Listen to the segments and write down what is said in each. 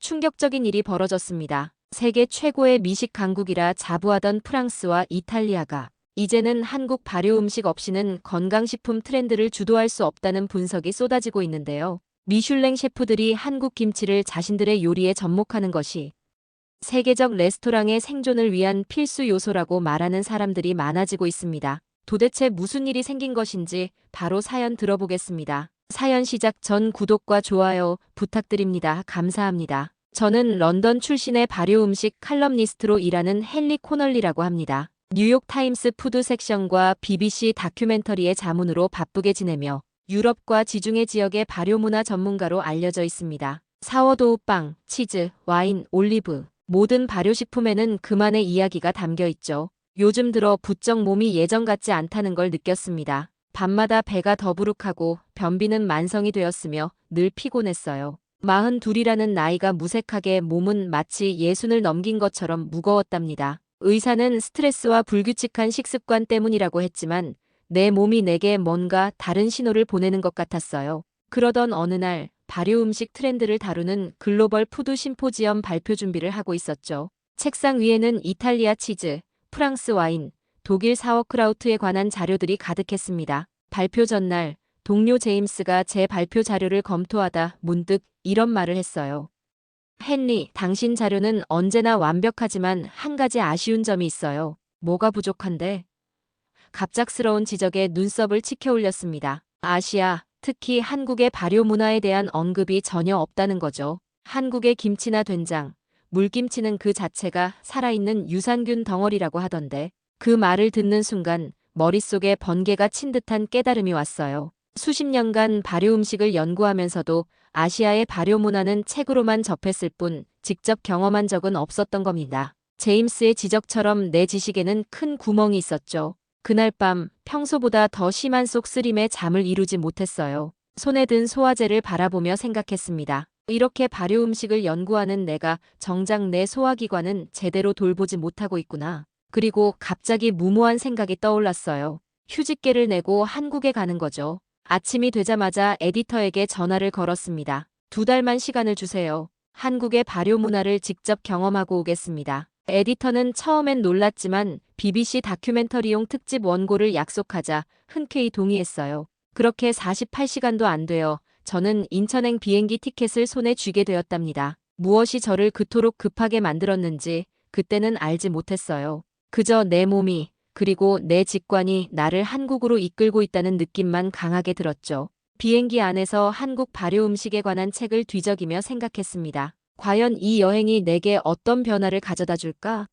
충격적인 일이 벌어졌습니다. 세계 최고의 미식 강국이라 자부하던 프랑스와 이탈리아가 이제는 한국 발효 음식 없이는 건강식품 트렌드를 주도할 수 없다는 분석이 쏟아지고 있는데요. 미슐랭 셰프들이 한국 김치를 자신들의 요리에 접목하는 것이 세계적 레스토랑의 생존을 위한 필수 요소라고 말하는 사람들이 많아지고 있습니다. 도대체 무슨 일이 생긴 것인지 바로 사연 들어보겠습니다. 사연 시작 전 구독과 좋아요 부탁드립니다. 감사합니다. 저는 런던 출신의 발효 음식 칼럼니스트로 일하는 헨리 코널리라고 합니다. 뉴욕타임스 푸드 섹션과 BBC 다큐멘터리의 자문으로 바쁘게 지내며 유럽과 지중해 지역의 발효 문화 전문가로 알려져 있습니다. 사워도우 빵, 치즈, 와인, 올리브 모든 발효식품에는 그만의 이야기가 담겨 있죠. 요즘 들어 부쩍 몸이 예전 같지 않다는 걸 느꼈습니다. 밤마다 배가 더부룩하고 변비는 만성이 되었으며 늘 피곤했어요. 42이라는 나이가 무색하게 몸은 마치 60을 넘긴 것처럼 무거웠답니다. 의사는 스트레스와 불규칙한 식습관 때문이라고 했지만 내 몸이 내게 뭔가 다른 신호를 보내는 것 같았어요. 그러던 어느 날 발효 음식 트렌드를 다루는 글로벌 푸드 심포지엄 발표 준비를 하고 있었죠. 책상 위에는 이탈리아 치즈, 프랑스 와인, 독일 사워크라우트에 관한 자료들이 가득했습니다. 발표 전날 동료 제임스가 제 발표 자료를 검토하다 문득 이런 말을 했어요. 헨리, 당신 자료는 언제나 완벽하지만 한 가지 아쉬운 점이 있어요. 뭐가 부족한데? 갑작스러운 지적에 눈썹을 치켜 올렸습니다. 아시아, 특히 한국의 발효 문화에 대한 언급이 전혀 없다는 거죠. 한국의 김치나 된장, 물김치는 그 자체가 살아있는 유산균 덩어리라고 하던데 그 말을 듣는 순간 머릿속에 번개가 친 듯한 깨달음이 왔어요. 수십 년간 발효 음식을 연구하면서도 아시아의 발효 문화는 책으로만 접했을 뿐 직접 경험한 적은 없었던 겁니다. 제임스의 지적처럼 내 지식에는 큰 구멍이 있었죠. 그날 밤 평소보다 더 심한 속쓰림에 잠을 이루지 못했어요. 손에 든 소화제를 바라보며 생각했습니다. 이렇게 발효 음식을 연구하는 내가 정작 내 소화기관은 제대로 돌보지 못하고 있구나. 그리고 갑자기 무모한 생각이 떠올랐어요. 휴직계를 내고 한국에 가는 거죠. 아침이 되자마자 에디터에게 전화를 걸었습니다. 2달만 시간을 주세요. 한국의 발효 문화를 직접 경험하고 오겠습니다. 에디터는 처음엔 놀랐지만 BBC 다큐멘터리용 특집 원고를 약속하자 흔쾌히 동의했어요. 그렇게 48시간도 안 되어 저는 인천행 비행기 티켓을 손에 쥐게 되었답니다. 무엇이 저를 그토록 급하게 만들었는지 그때는 알지 못했어요. 그저 내 몸이 그리고 내 직관이 나를 한국으로 이끌고 있다는 느낌만 강하게 들었죠. 비행기 안에서 한국 발효 음식에 관한 책을 뒤적이며 생각했습니다. 과연 이 여행이 내게 어떤 변화를 가져다 줄까?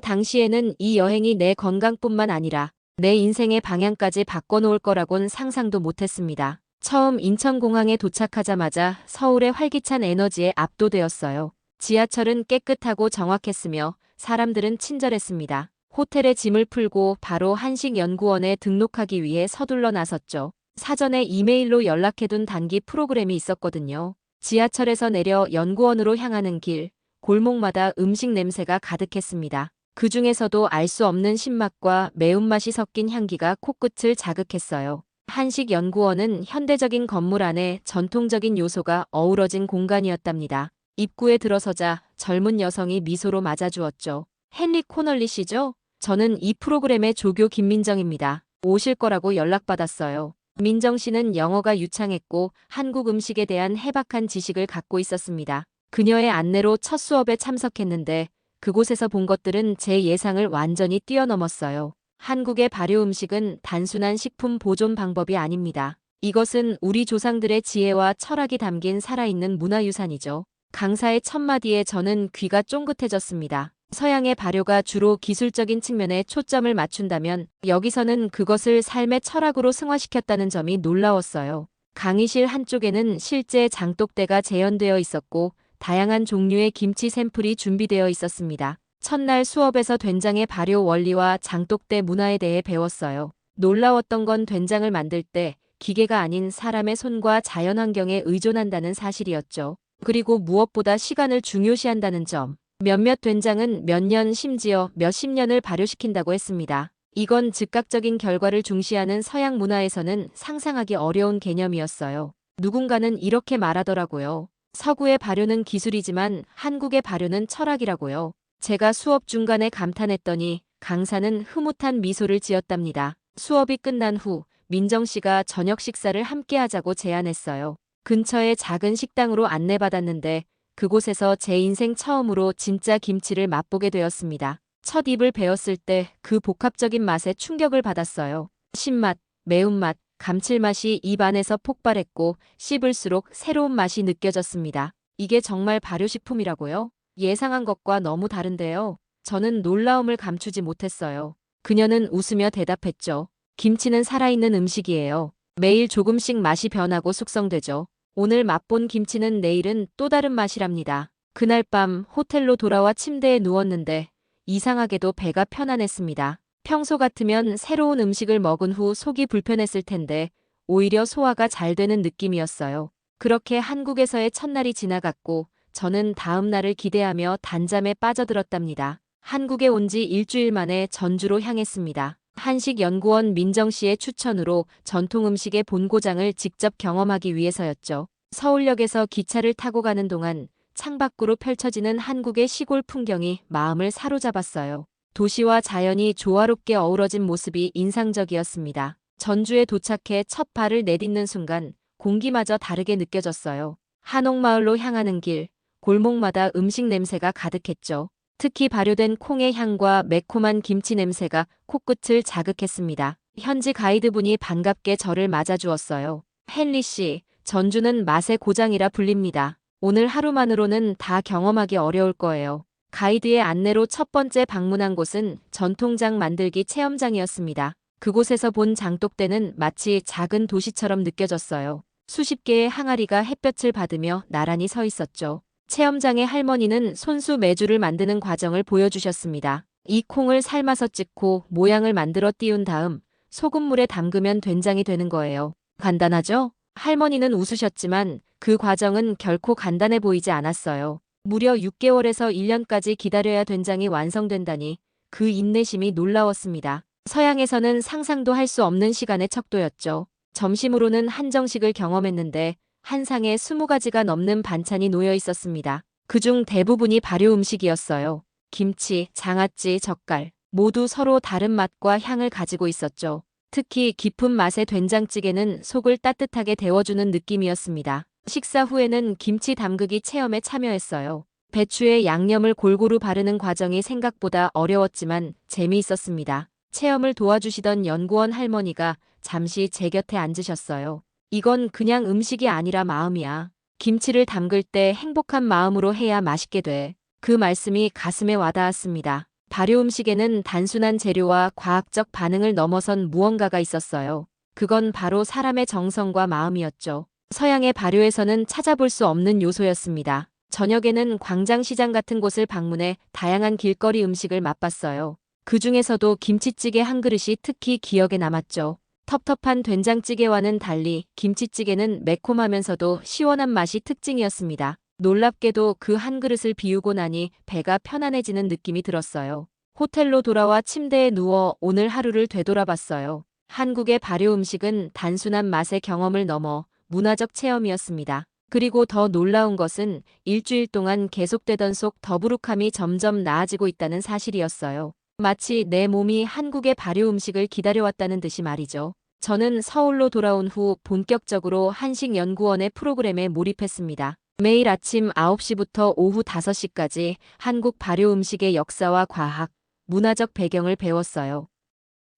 당시에는 이 여행이 내 건강뿐만 아니라 내 인생의 방향까지 바꿔놓을 거라곤 상상도 못했습니다. 처음 인천공항에 도착하자마자 서울의 활기찬 에너지에 압도되었어요. 지하철은 깨끗하고 정확했으며 사람들은 친절했습니다. 호텔에 짐을 풀고 바로 한식연구원에 등록하기 위해 서둘러 나섰죠. 사전에 이메일로 연락해둔 단기 프로그램이 있었거든요. 지하철에서 내려 연구원으로 향하는 길, 골목마다 음식 냄새가 가득했습니다. 그 중에서도 알 수 없는 신맛과 매운맛이 섞인 향기가 코끝을 자극했어요. 한식연구원은 현대적인 건물 안에 전통적인 요소가 어우러진 공간이었답니다. 입구에 들어서자 젊은 여성이 미소로 맞아주었죠. 헨리 코널리 씨죠? 저는 이 프로그램의 조교 김민정입니다. 오실 거라고 연락받았어요. 민정 씨는 영어가 유창했고 한국 음식에 대한 해박한 지식을 갖고 있었습니다. 그녀의 안내로 첫 수업에 참석했는데 그곳에서 본 것들은 제 예상을 완전히 뛰어넘었어요. 한국의 발효 음식은 단순한 식품 보존 방법이 아닙니다. 이것은 우리 조상들의 지혜와 철학이 담긴 살아있는 문화유산이죠. 강사의 첫 마디에 저는 귀가 쫑긋해졌습니다. 서양의 발효가 주로 기술적인 측면에 초점을 맞춘다면 여기서는 그것을 삶의 철학으로 승화시켰다는 점이 놀라웠어요. 강의실 한쪽에는 실제 장독대가 재현되어 있었고 다양한 종류의 김치 샘플이 준비되어 있었습니다. 첫날 수업에서 된장의 발효 원리와 장독대 문화에 대해 배웠어요. 놀라웠던 건 된장을 만들 때 기계가 아닌 사람의 손과 자연환경에 의존한다는 사실이었죠. 그리고 무엇보다 시간을 중요시한다는 점. 몇몇 된장은 몇 년 심지어 몇십 년을 발효시킨다고 했습니다. 이건 즉각적인 결과를 중시하는 서양 문화에서는 상상하기 어려운 개념이었어요. 누군가는 이렇게 말하더라고요. 서구의 발효는 기술이지만 한국의 발효는 철학이라고요. 제가 수업 중간에 감탄했더니 강사는 흐뭇한 미소를 지었답니다. 수업이 끝난 후 민정 씨가 저녁 식사를 함께 하자고 제안했어요. 근처의 작은 식당으로 안내받았는데 그곳에서 제 인생 처음으로 진짜 김치를 맛보게 되었습니다. 첫 입을 베었을 때 그 복합적인 맛에 충격을 받았어요. 신맛, 매운맛, 감칠맛이 입 안에서 폭발했고 씹을수록 새로운 맛이 느껴졌습니다. 이게 정말 발효식품이라고요? 예상한 것과 너무 다른데요. 저는 놀라움을 감추지 못했어요. 그녀는 웃으며 대답했죠. 김치는 살아있는 음식이에요. 매일 조금씩 맛이 변하고 숙성되죠. 오늘 맛본 김치는 내일은 또 다른 맛이랍니다. 그날 밤 호텔로 돌아와 침대에 누웠는데 이상하게도 배가 편안했습니다. 평소 같으면 새로운 음식을 먹은 후 속이 불편했을 텐데 오히려 소화가 잘 되는 느낌이었어요. 그렇게 한국에서의 첫날이 지나갔고 저는 다음 날을 기대하며 단잠에 빠져들었답니다. 한국에 온 지 일주일 만에 전주로 향했습니다. 한식연구원 민정 씨의 추천으로 전통 음식의 본고장을 직접 경험하기 위해서였죠. 서울역에서 기차를 타고 가는 동안 창밖으로 펼쳐지는 한국의 시골 풍경이 마음을 사로잡았어요. 도시와 자연이 조화롭게 어우러진 모습이 인상적이었습니다. 전주에 도착해 첫 발을 내딛는 순간 공기마저 다르게 느껴졌어요. 한옥마을로 향하는 길, 골목마다 음식 냄새가 가득했죠. 특히 발효된 콩의 향과 매콤한 김치 냄새가 코끝을 자극했습니다. 현지 가이드분이 반갑게 저를 맞아주었어요. 헨리 씨, 전주는 맛의 고장이라 불립니다. 오늘 하루만으로는 다 경험하기 어려울 거예요. 가이드의 안내로 첫 번째 방문한 곳은 전통장 만들기 체험장이었습니다. 그곳에서 본 장독대는 마치 작은 도시처럼 느껴졌어요. 수십 개의 항아리가 햇볕을 받으며 나란히 서 있었죠. 체험장의 할머니는 손수 메주를 만드는 과정을 보여주셨습니다. 이 콩을 삶아서 찢고 모양을 만들어 띄운 다음 소금물에 담그면 된장이 되는 거예요. 간단하죠? 할머니는 웃으셨지만 그 과정은 결코 간단해 보이지 않았어요. 무려 6개월에서 1년까지 기다려야 된장이 완성된다니 그 인내심이 놀라웠습니다. 서양에서는 상상도 할 수 없는 시간의 척도였죠. 점심으로는 한정식을 경험했는데 한 상에 20가지가 넘는 반찬이 놓여 있었습니다. 그중 대부분이 발효 음식이었어요. 김치, 장아찌, 젓갈 모두 서로 다른 맛과 향을 가지고 있었죠. 특히 깊은 맛의 된장찌개는 속을 따뜻하게 데워주는 느낌이었습니다. 식사 후에는 김치 담그기 체험에 참여했어요. 배추에 양념을 골고루 바르는 과정이 생각보다 어려웠지만 재미있었습니다. 체험을 도와주시던 연구원 할머니가 잠시 제 곁에 앉으셨어요. 이건 그냥 음식이 아니라 마음이야. 김치를 담글 때 행복한 마음으로 해야 맛있게 돼. 그 말씀이 가슴에 와닿았습니다. 발효 음식에는 단순한 재료와 과학적 반응을 넘어선 무언가가 있었어요. 그건 바로 사람의 정성과 마음이었죠. 서양의 발효에서는 찾아볼 수 없는 요소였습니다. 저녁에는 광장시장 같은 곳을 방문해 다양한 길거리 음식을 맛봤어요. 그 중에서도 김치찌개 한 그릇이 특히 기억에 남았죠. 텁텁한 된장찌개와는 달리 김치찌개는 매콤하면서도 시원한 맛이 특징이었습니다. 놀랍게도 그 한 그릇을 비우고 나니 배가 편안해지는 느낌이 들었어요. 호텔로 돌아와 침대에 누워 오늘 하루를 되돌아봤어요. 한국의 발효 음식은 단순한 맛의 경험을 넘어 문화적 체험이었습니다. 그리고 더 놀라운 것은 일주일 동안 계속되던 속 더부룩함이 점점 나아지고 있다는 사실이었어요. 마치 내 몸이 한국의 발효 음식을 기다려왔다는 듯이 말이죠. 저는 서울로 돌아온 후 본격적으로 한식연구원의 프로그램에 몰입했습니다. 매일 아침 9시부터 오후 5시까지 한국 발효 음식의 역사와 과학, 문화적 배경을 배웠어요.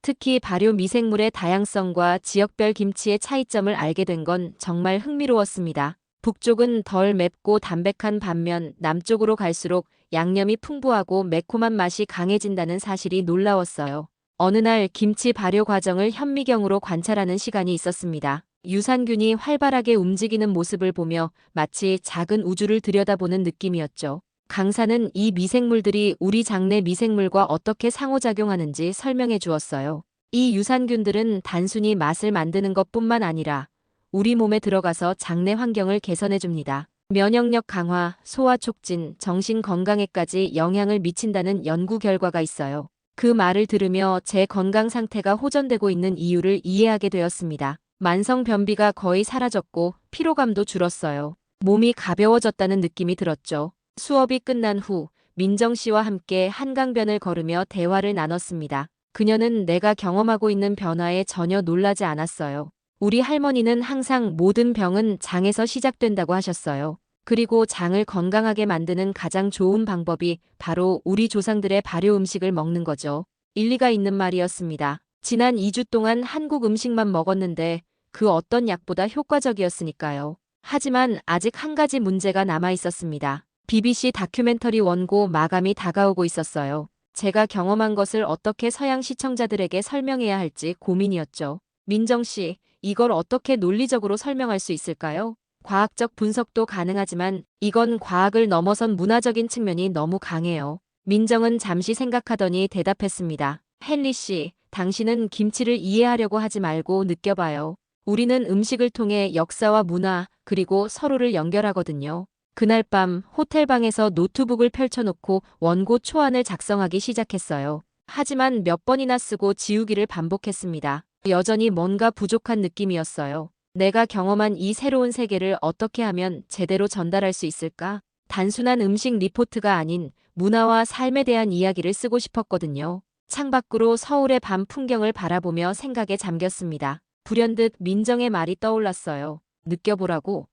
특히 발효 미생물의 다양성과 지역별 김치의 차이점을 알게 된 건 정말 흥미로웠습니다. 북쪽은 덜 맵고 담백한 반면 남쪽으로 갈수록 양념이 풍부하고 매콤한 맛이 강해진다는 사실이 놀라웠어요. 어느 날 김치 발효 과정을 현미경으로 관찰하는 시간이 있었습니다. 유산균이 활발하게 움직이는 모습을 보며 마치 작은 우주를 들여다보는 느낌이었죠. 강사는 이 미생물들이 우리 장내 미생물과 어떻게 상호작용하는지 설명해 주었어요. 이 유산균들은 단순히 맛을 만드는 것뿐만 아니라 우리 몸에 들어가서 장내 환경을 개선해 줍니다. 면역력 강화, 소화 촉진, 정신 건강에까지 영향을 미친다는 연구 결과가 있어요. 그 말을 들으며 제 건강 상태가 호전되고 있는 이유를 이해하게 되었습니다. 만성 변비가 거의 사라졌고 피로감도 줄었어요. 몸이 가벼워졌다는 느낌이 들었죠. 수업이 끝난 후 민정 씨와 함께 한강변을 걸으며 대화를 나눴습니다. 그녀는 내가 경험하고 있는 변화에 전혀 놀라지 않았어요. 우리 할머니는 항상 모든 병은 장에서 시작된다고 하셨어요. 그리고 장을 건강하게 만드는 가장 좋은 방법이 바로 우리 조상들의 발효 음식을 먹는 거죠. 일리가 있는 말이었습니다. 지난 2주 동안 한국 음식만 먹었는데 그 어떤 약보다 효과적이었으니까요. 하지만 아직 한 가지 문제가 남아 있었습니다. BBC 다큐멘터리 원고 마감이 다가오고 있었어요. 제가 경험한 것을 어떻게 서양 시청자들에게 설명해야 할지 고민이었죠. 민정 씨, 이걸 어떻게 논리적으로 설명할 수 있을까요? 과학적 분석도 가능하지만 이건 과학을 넘어선 문화적인 측면이 너무 강해요. 민정은 잠시 생각하더니 대답했습니다. 헨리 씨, 당신은 김치를 이해하려고 하지 말고 느껴봐요. 우리는 음식을 통해 역사와 문화, 그리고 서로를 연결하거든요. 그날 밤 호텔방에서 노트북을 펼쳐놓고 원고 초안을 작성하기 시작했어요. 하지만 몇 번이나 쓰고 지우기를 반복했습니다. 여전히 뭔가 부족한 느낌이었어요. 내가 경험한 이 새로운 세계를 어떻게 하면 제대로 전달할 수 있을까? 단순한 음식 리포트가 아닌 문화와 삶에 대한 이야기를 쓰고 싶었거든요. 창밖으로 서울의 밤 풍경을 바라보며 생각에 잠겼습니다. 불현듯 민정의 말이 떠올랐어요. 느껴보라고.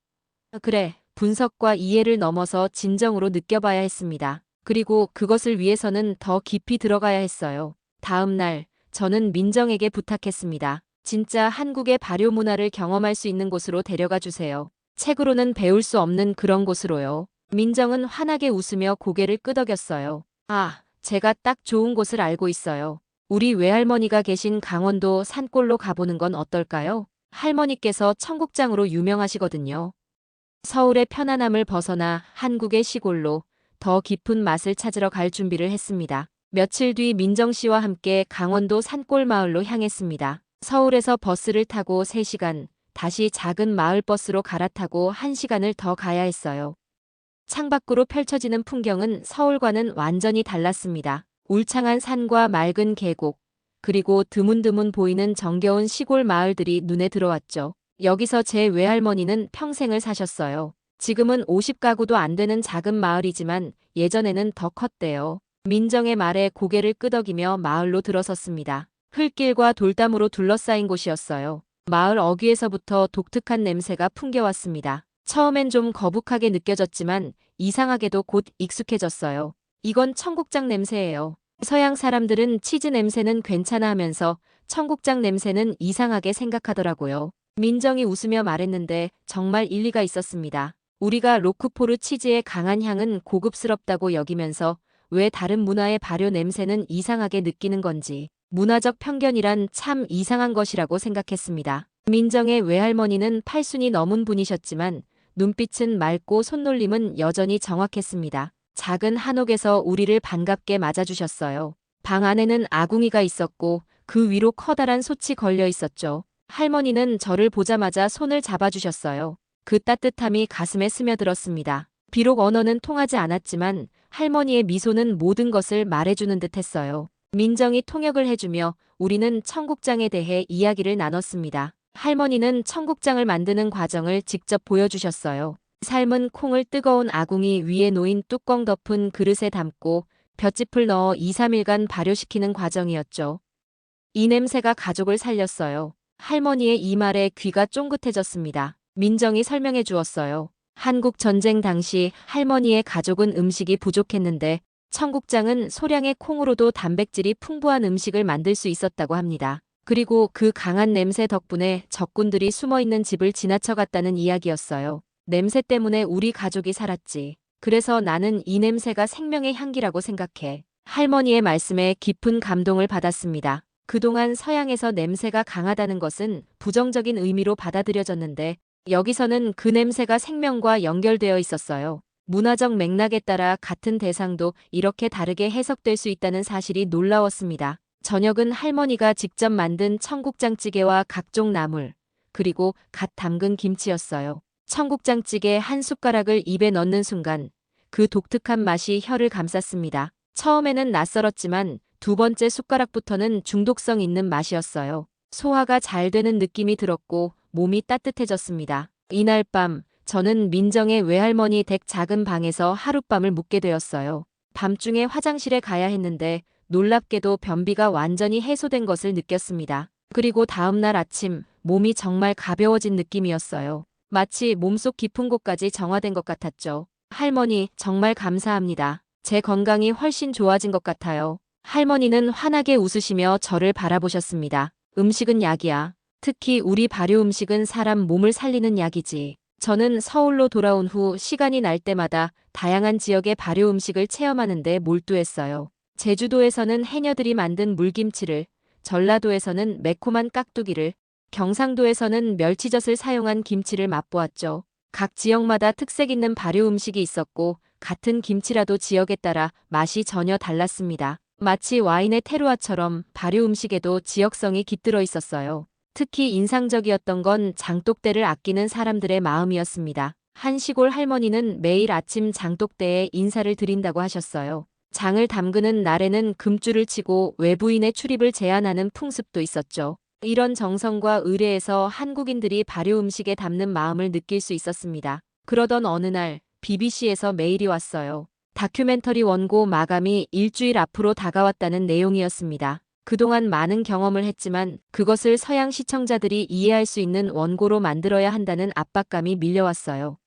그래, 분석과 이해를 넘어서 진정으로 느껴봐야 했습니다. 그리고 그것을 위해서는 더 깊이 들어가야 했어요. 다음 날, 저는 민정에게 부탁했습니다. 진짜 한국의 발효 문화를 경험할 수 있는 곳으로 데려가 주세요. 책으로는 배울 수 없는 그런 곳으로요. 민정은 환하게 웃으며 고개를 끄덕였어요. 아, 제가 딱 좋은 곳을 알고 있어요. 우리 외할머니가 계신 강원도 산골로 가보는 건 어떨까요? 할머니께서 청국장으로 유명하시거든요. 서울의 편안함을 벗어나 한국의 시골로 더 깊은 맛을 찾으러 갈 준비를 했습니다. 며칠 뒤 민정 씨와 함께 강원도 산골 마을로 향했습니다. 서울에서 버스를 타고 3시간, 다시 작은 마을 버스로 갈아타고 1시간을 더 가야 했어요. 창밖으로 펼쳐지는 풍경은 서울과는 완전히 달랐습니다. 울창한 산과 맑은 계곡, 그리고 드문드문 보이는 정겨운 시골 마을들이 눈에 들어왔죠. 여기서 제 외할머니는 평생을 사셨어요. 지금은 50가구도 안 되는 작은 마을이지만 예전에는 더 컸대요. 민정의 말에 고개를 끄덕이며 마을로 들어섰습니다. 흙길과 돌담으로 둘러싸인 곳이었어요. 마을 어귀에서부터 독특한 냄새가 풍겨왔습니다. 처음엔 좀 거북하게 느껴졌지만 이상하게도 곧 익숙해졌어요. 이건 청국장 냄새예요. 서양 사람들은 치즈 냄새는 괜찮아 하면서 청국장 냄새는 이상하게 생각하더라고요. 민정이 웃으며 말했는데 정말 일리가 있었습니다. 우리가 로크포르 치즈의 강한 향은 고급스럽다고 여기면서 왜 다른 문화의 발효 냄새는 이상하게 느끼는 건지 문화적 편견이란 참 이상한 것이라고 생각했습니다. 민정의 외할머니는 80이 넘은 분이셨지만 눈빛은 맑고 손놀림은 여전히 정확했습니다. 작은 한옥에서 우리를 반갑게 맞아주셨어요. 방 안에는 아궁이가 있었고 그 위로 커다란 솥이 걸려 있었죠. 할머니는 저를 보자마자 손을 잡아주셨어요. 그 따뜻함이 가슴에 스며들었습니다. 비록 언어는 통하지 않았지만 할머니의 미소는 모든 것을 말해주는 듯했어요. 민정이 통역을 해주며 우리는 청국장에 대해 이야기를 나눴습니다. 할머니는 청국장을 만드는 과정을 직접 보여주셨어요. 삶은 콩을 뜨거운 아궁이 위에 놓인 뚜껑 덮은 그릇에 담고 볏짚을 넣어 2, 3일간 발효시키는 과정이었죠. 이 냄새가 가족을 살렸어요. 할머니의 이 말에 귀가 쫑긋해졌습니다. 민정이 설명해 주었어요. 한국 전쟁 당시 할머니의 가족은 음식이 부족했는데 청국장은 소량의 콩으로도 단백질이 풍부한 음식을 만들 수 있었다고 합니다. 그리고 그 강한 냄새 덕분에 적군들이 숨어있는 집을 지나쳐갔다는 이야기였어요. 냄새 때문에 우리 가족이 살았지. 그래서 나는 이 냄새가 생명의 향기라고 생각해. 할머니의 말씀에 깊은 감동을 받았습니다. 그동안 서양에서 냄새가 강하다는 것은 부정적인 의미로 받아들여졌는데 여기서는 그 냄새가 생명과 연결되어 있었어요. 문화적 맥락에 따라 같은 대상도 이렇게 다르게 해석될 수 있다는 사실이 놀라웠습니다. 저녁은 할머니가 직접 만든 청국장찌개와 각종 나물, 그리고 갓 담근 김치였어요. 청국장찌개 한 숟가락을 입에 넣는 순간 그 독특한 맛이 혀를 감쌌습니다. 처음에는 낯설었지만 2번째 숟가락부터는 중독성 있는 맛이었어요. 소화가 잘 되는 느낌이 들었고 몸이 따뜻해졌습니다. 이날 밤 저는 민정의 외할머니 댁 작은 방에서 하룻밤을 묵게 되었어요. 밤중에 화장실에 가야 했는데 놀랍게도 변비가 완전히 해소된 것을 느꼈습니다. 그리고 다음날 아침 몸이 정말 가벼워진 느낌이었어요. 마치 몸속 깊은 곳까지 정화된 것 같았죠. 할머니, 정말 감사합니다. 제 건강이 훨씬 좋아진 것 같아요. 할머니는 환하게 웃으시며 저를 바라보셨습니다. 음식은 약이야. 특히 우리 발효 음식은 사람 몸을 살리는 약이지. 저는 서울로 돌아온 후 시간이 날 때마다 다양한 지역의 발효 음식을 체험하는 데 몰두했어요. 제주도에서는 해녀들이 만든 물김치를, 전라도에서는 매콤한 깍두기를, 경상도에서는 멸치젓을 사용한 김치를 맛보았죠. 각 지역마다 특색 있는 발효 음식이 있었고 같은 김치라도 지역에 따라 맛이 전혀 달랐습니다. 마치 와인의 테루아처럼 발효 음식에도 지역성이 깃들어 있었어요. 특히 인상적이었던 건 장독대를 아끼는 사람들의 마음이었습니다. 한 시골 할머니는 매일 아침 장독대에 인사를 드린다고 하셨어요. 장을 담그는 날에는 금줄을 치고 외부인의 출입을 제한하는 풍습도 있었죠. 이런 정성과 의례에서 한국인들이 발효 음식에 담는 마음을 느낄 수 있었습니다. 그러던 어느 날 BBC에서 메일이 왔어요. 다큐멘터리 원고 마감이 일주일 앞으로 다가왔다는 내용이었습니다. 그동안 많은 경험을 했지만 그것을 서양 시청자들이 이해할 수 있는 원고로 만들어야 한다는 압박감이 밀려왔어요.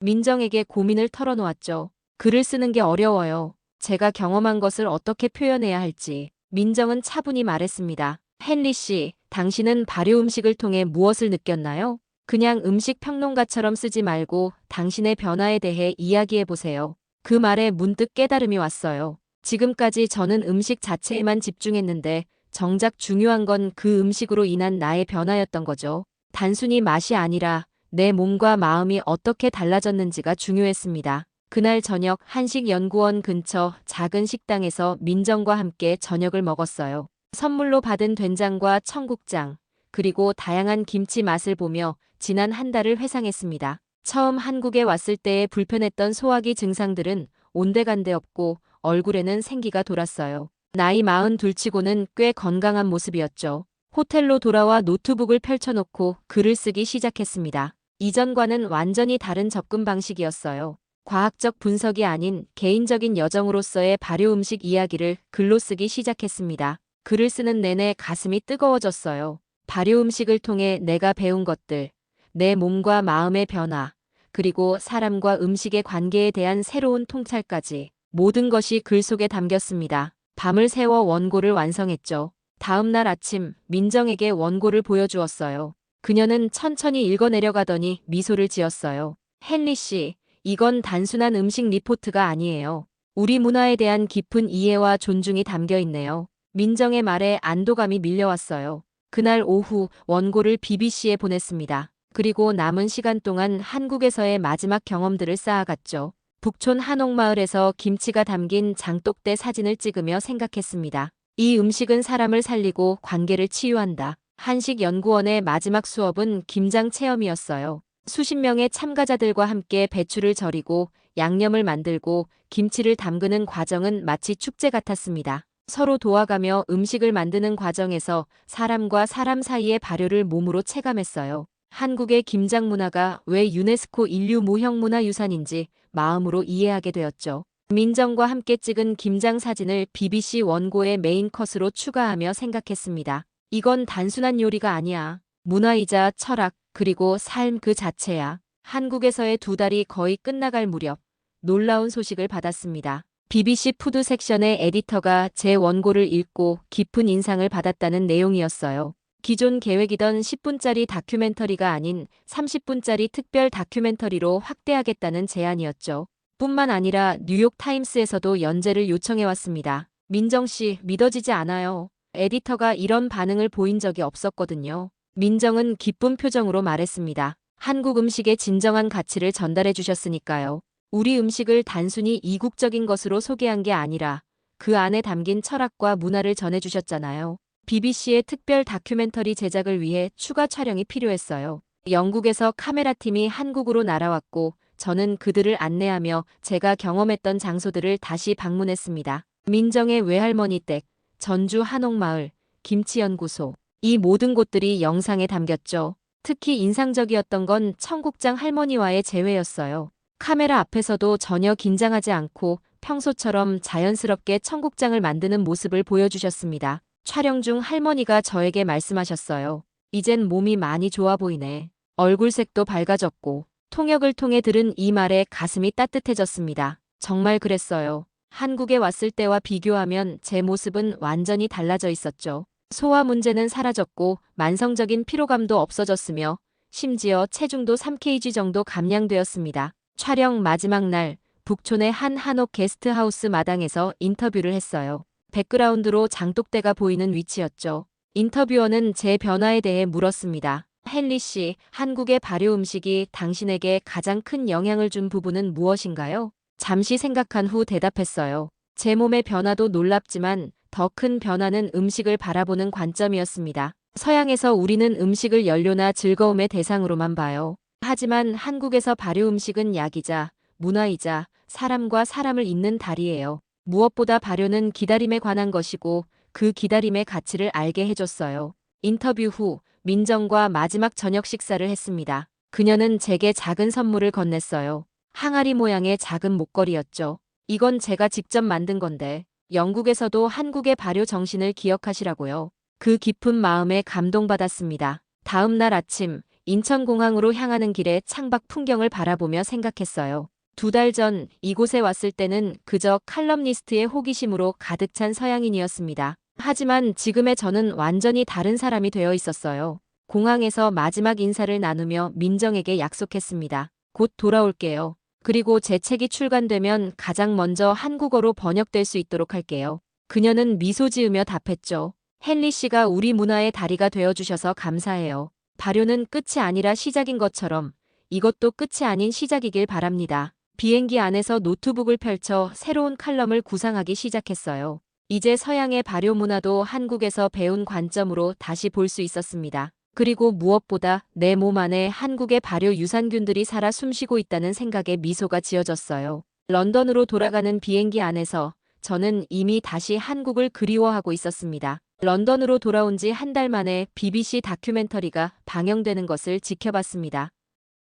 민정에게 고민을 털어놓았죠. 글을 쓰는 게 어려워요. 제가 경험한 것을 어떻게 표현해야 할지. 민정은 차분히 말했습니다. 헨리 씨, 당신은 발효 음식을 통해 무엇을 느꼈나요? 그냥 음식 평론가처럼 쓰지 말고 당신의 변화에 대해 이야기해 보세요. 그 말에 문득 깨달음이 왔어요. 지금까지 저는 음식 자체에만 집중했는데 정작 중요한 건 그 음식으로 인한 나의 변화였던 거죠. 단순히 맛이 아니라 내 몸과 마음이 어떻게 달라졌는지가 중요했습니다. 그날 저녁 한식연구원 근처 작은 식당에서 민정과 함께 저녁을 먹었어요. 선물로 받은 된장과 청국장, 그리고 다양한 김치 맛을 보며 지난 한 달을 회상했습니다. 처음 한국에 왔을 때의 불편했던 소화기 증상들은 온데간데 없고 얼굴에는 생기가 돌았어요. 나이 42치고는 꽤 건강한 모습이었죠. 호텔로 돌아와 노트북을 펼쳐놓고 글을 쓰기 시작했습니다. 이전과는 완전히 다른 접근 방식이었어요. 과학적 분석이 아닌 개인적인 여정으로서의 발효 음식 이야기를 글로 쓰기 시작했습니다. 글을 쓰는 내내 가슴이 뜨거워졌어요. 발효 음식을 통해 내가 배운 것들, 내 몸과 마음의 변화, 그리고 사람과 음식의 관계에 대한 새로운 통찰까지 모든 것이 글 속에 담겼습니다. 밤을 새워 원고를 완성했죠. 다음 날 아침 민정에게 원고를 보여주었어요. 그녀는 천천히 읽어내려가더니 미소를 지었어요. 헨리 씨, 이건 단순한 음식 리포트가 아니에요. 우리 문화에 대한 깊은 이해와 존중이 담겨 있네요. 민정의 말에 안도감이 밀려왔어요. 그날 오후 원고를 BBC에 보냈습니다. 그리고 남은 시간 동안 한국에서의 마지막 경험들을 쌓아갔죠. 북촌 한옥마을에서 김치가 담긴 장독대 사진을 찍으며 생각했습니다. 이 음식은 사람을 살리고 관계를 치유한다. 한식연구원의 마지막 수업은 김장 체험이었어요. 수십 명의 참가자들과 함께 배추를 절이고 양념을 만들고 김치를 담그는 과정은 마치 축제 같았습니다. 서로 도와가며 음식을 만드는 과정에서 사람과 사람 사이의 발효를 몸으로 체감했어요. 한국의 김장 문화가 왜 유네스코 인류 무형문화유산인지 마음으로 이해하게 되었죠. 민정과 함께 찍은 김장 사진을 BBC 원고의 메인 컷으로 추가하며 생각했습니다. 이건 단순한 요리가 아니야. 문화이자 철학, 그리고 삶 그 자체야. 한국에서의 2달이 거의 끝나갈 무렵 놀라운 소식을 받았습니다. BBC 푸드 섹션의 에디터가 제 원고를 읽고 깊은 인상을 받았다는 내용이었어요. 기존 계획이던 10분짜리 다큐멘터리가 아닌 30분짜리 특별 다큐멘터리로 확대하겠다는 제안이었죠. 뿐만 아니라 뉴욕타임스에서도 연재를 요청해왔습니다. 민정 씨, 믿어지지 않아요. 에디터가 이런 반응을 보인 적이 없었거든요. 민정은 기쁜 표정으로 말했습니다. 한국 음식의 진정한 가치를 전달해 주셨으니까요. 우리 음식을 단순히 이국적인 것으로 소개한 게 아니라 그 안에 담긴 철학과 문화를 전해주셨잖아요. BBC의 특별 다큐멘터리 제작을 위해 추가 촬영이 필요했어요. 영국에서 카메라팀이 한국으로 날아왔고 저는 그들을 안내하며 제가 경험했던 장소들을 다시 방문했습니다. 민정의 외할머니 댁, 전주 한옥마을, 김치연구소. 이 모든 곳들이 영상에 담겼죠. 특히 인상적이었던 건 청국장 할머니와의 재회였어요. 카메라 앞에서도 전혀 긴장하지 않고 평소처럼 자연스럽게 청국장을 만드는 모습을 보여주셨습니다. 촬영 중 할머니가 저에게 말씀하셨어요. 이젠 몸이 많이 좋아 보이네. 얼굴색도 밝아졌고. 통역을 통해 들은 이 말에 가슴이 따뜻해졌습니다. 정말 그랬어요. 한국에 왔을 때와 비교하면 제 모습은 완전히 달라져 있었죠. 소화 문제는 사라졌고 만성적인 피로감도 없어졌으며 심지어 체중도 3kg 정도 감량되었습니다. 촬영 마지막 날 북촌의 한 한옥 게스트하우스 마당에서 인터뷰를 했어요. 백그라운드로 장독대가 보이는 위치였죠. 인터뷰어는 제 변화에 대해 물었습니다. 헨리 씨, 한국의 발효 음식이 당신에게 가장 큰 영향을 준 부분은 무엇인가요? 잠시 생각한 후 대답했어요. 제 몸의 변화도 놀랍지만 더 큰 변화는 음식을 바라보는 관점이었습니다. 서양에서 우리는 음식을 연료나 즐거움의 대상으로만 봐요. 하지만 한국에서 발효 음식은 약이자 문화이자 사람과 사람을 잇는 다리예요. 무엇보다 발효는 기다림에 관한 것이고 그 기다림의 가치를 알게 해줬어요. 인터뷰 후 민정과 마지막 저녁 식사를 했습니다. 그녀는 제게 작은 선물을 건넸어요. 항아리 모양의 작은 목걸이였죠. 이건 제가 직접 만든 건데 영국에서도 한국의 발효 정신을 기억하시라고요. 그 깊은 마음에 감동받았습니다. 다음 날 아침 인천공항으로 향하는 길에 창밖 풍경을 바라보며 생각했어요. 2달 전 이곳에 왔을 때는 그저 칼럼니스트의 호기심으로 가득 찬 서양인이었습니다. 하지만 지금의 저는 완전히 다른 사람이 되어 있었어요. 공항에서 마지막 인사를 나누며 민정에게 약속했습니다. 곧 돌아올게요. 그리고 제 책이 출간되면 가장 먼저 한국어로 번역될 수 있도록 할게요. 그녀는 미소 지으며 답했죠. 헨리 씨가 우리 문화의 다리가 되어주셔서 감사해요. 발효는 끝이 아니라 시작인 것처럼 이것도 끝이 아닌 시작이길 바랍니다. 비행기 안에서 노트북을 펼쳐 새로운 칼럼을 구상하기 시작했어요. 이제 서양의 발효 문화도 한국에서 배운 관점으로 다시 볼 수 있었습니다. 그리고 무엇보다 내 몸 안에 한국의 발효 유산균들이 살아 숨쉬고 있다는 생각에 미소가 지어졌어요. 런던으로 돌아가는 비행기 안에서 저는 이미 다시 한국을 그리워하고 있었습니다. 런던으로 돌아온 지 한 달 만에 BBC 다큐멘터리가 방영되는 것을 지켜봤습니다.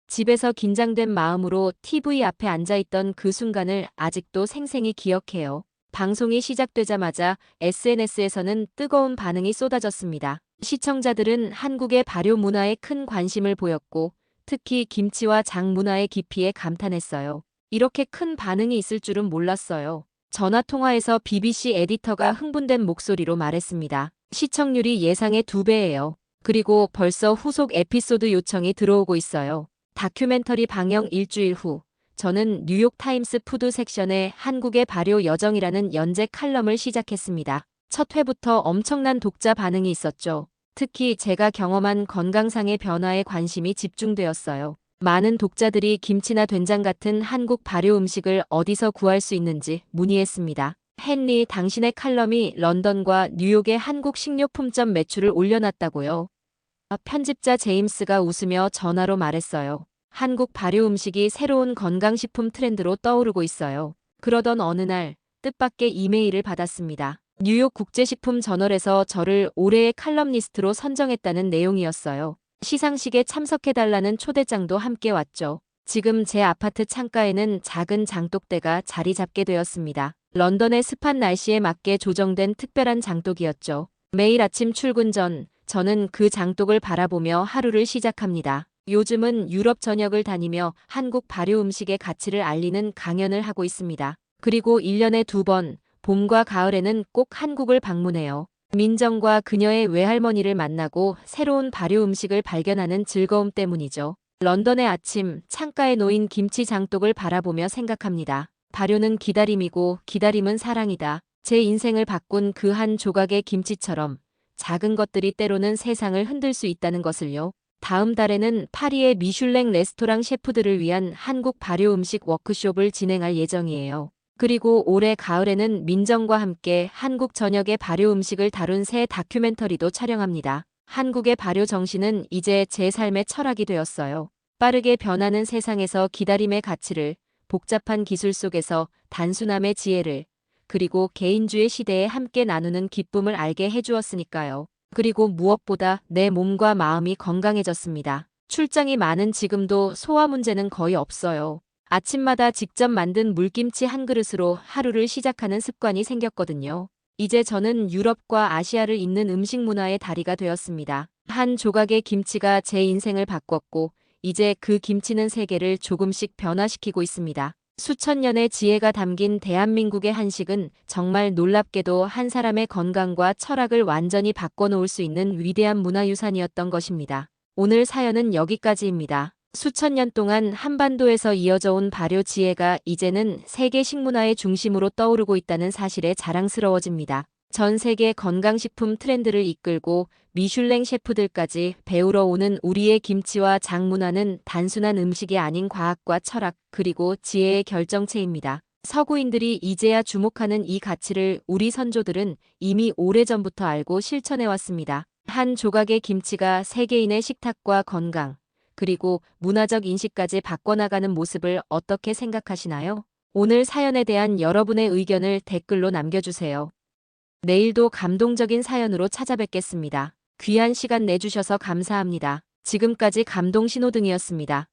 집에서 긴장된 마음으로 TV 앞에 앉아있던 그 순간을 아직도 생생히 기억해요. 방송이 시작되자마자 SNS에서는 뜨거운 반응이 쏟아졌습니다. 시청자들은 한국의 발효 문화에 큰 관심을 보였고 특히 김치와 장 문화의 깊이에 감탄했어요. 이렇게 큰 반응이 있을 줄은 몰랐어요. 전화통화에서 BBC 에디터가 흥분된 목소리로 말했습니다. 시청률이 예상의 2배예요. 그리고 벌써 후속 에피소드 요청이 들어오고 있어요. 다큐멘터리 방영 일주일 후 저는 뉴욕 타임스 푸드 섹션에 한국의 발효 여정이라는 연재 칼럼을 시작했습니다. 첫 회부터 엄청난 독자 반응이 있었죠. 특히 제가 경험한 건강상의 변화에 관심이 집중되었어요. 많은 독자들이 김치나 된장 같은 한국 발효 음식을 어디서 구할 수 있는지 문의했습니다. 헨리, 당신의 칼럼이 런던과 뉴욕의 한국 식료품점 매출을 올려놨다고요. 편집자 제임스가 웃으며 전화로 말했어요. 한국 발효 음식이 새로운 건강식품 트렌드로 떠오르고 있어요. 그러던 어느 날 뜻밖의 이메일을 받았습니다. 뉴욕 국제식품 저널에서 저를 올해의 칼럼니스트로 선정했다는 내용이었어요. 시상식에 참석해달라는 초대장도 함께 왔죠. 지금 제 아파트 창가에는 작은 장독대가 자리 잡게 되었습니다. 런던의 습한 날씨에 맞게 조정된 특별한 장독이었죠. 매일 아침 출근 전 저는 그 장독을 바라보며 하루를 시작합니다. 요즘은 유럽 전역을 다니며 한국 발효 음식의 가치를 알리는 강연을 하고 있습니다. 그리고 1년에 2번, 봄과 가을에는 꼭 한국을 방문해요. 민정과 그녀의 외할머니를 만나고 새로운 발효 음식을 발견하는 즐거움 때문이죠. 런던의 아침, 창가에 놓인 김치 장독을 바라보며 생각합니다. 발효는 기다림이고 기다림은 사랑이다. 제 인생을 바꾼 그 한 조각의 김치처럼 작은 것들이 때로는 세상을 흔들 수 있다는 것을요. 다음 달에는 파리의 미슐랭 레스토랑 셰프들을 위한 한국 발효 음식 워크숍을 진행할 예정이에요. 그리고 올해 가을에는 민정과 함께 한국 전역의 발효 음식을 다룬 새 다큐멘터리도 촬영합니다. 한국의 발효 정신은 이제 제 삶의 철학이 되었어요. 빠르게 변하는 세상에서 기다림의 가치를, 복잡한 기술 속에서 단순함의 지혜를, 그리고 개인주의 시대에 함께 나누는 기쁨을 알게 해주었으니까요. 그리고 무엇보다 내 몸과 마음이 건강해졌습니다. 출장이 많은 지금도 소화 문제는 거의 없어요. 아침마다 직접 만든 물김치 한 그릇으로 하루를 시작하는 습관이 생겼거든요. 이제 저는 유럽과 아시아를 잇는 음식 문화의 다리가 되었습니다. 한 조각의 김치가 제 인생을 바꿨고, 이제 그 김치는 세계를 조금씩 변화시키고 있습니다. 수천 년의 지혜가 담긴 대한민국의 한식은 정말 놀랍게도 한 사람의 건강과 철학을 완전히 바꿔놓을 수 있는 위대한 문화유산이었던 것입니다. 오늘 사연은 여기까지입니다. 수천 년 동안 한반도에서 이어져 온 발효 지혜가 이제는 세계 식문화의 중심으로 떠오르고 있다는 사실에 자랑스러워집니다. 전 세계 건강식품 트렌드를 이끌고 미슐랭 셰프들까지 배우러 오는 우리의 김치와 장 문화는 단순한 음식이 아닌 과학과 철학 그리고 지혜의 결정체입니다. 서구인들이 이제야 주목하는 이 가치를 우리 선조들은 이미 오래전부터 알고 실천해왔습니다. 한 조각의 김치가 세계인의 식탁과 건강, 그리고 문화적 인식까지 바꿔나가는 모습을 어떻게 생각하시나요? 오늘 사연에 대한 여러분의 의견을 댓글로 남겨주세요. 내일도 감동적인 사연으로 찾아뵙겠습니다. 귀한 시간 내주셔서 감사합니다. 지금까지 감동 신호등이었습니다.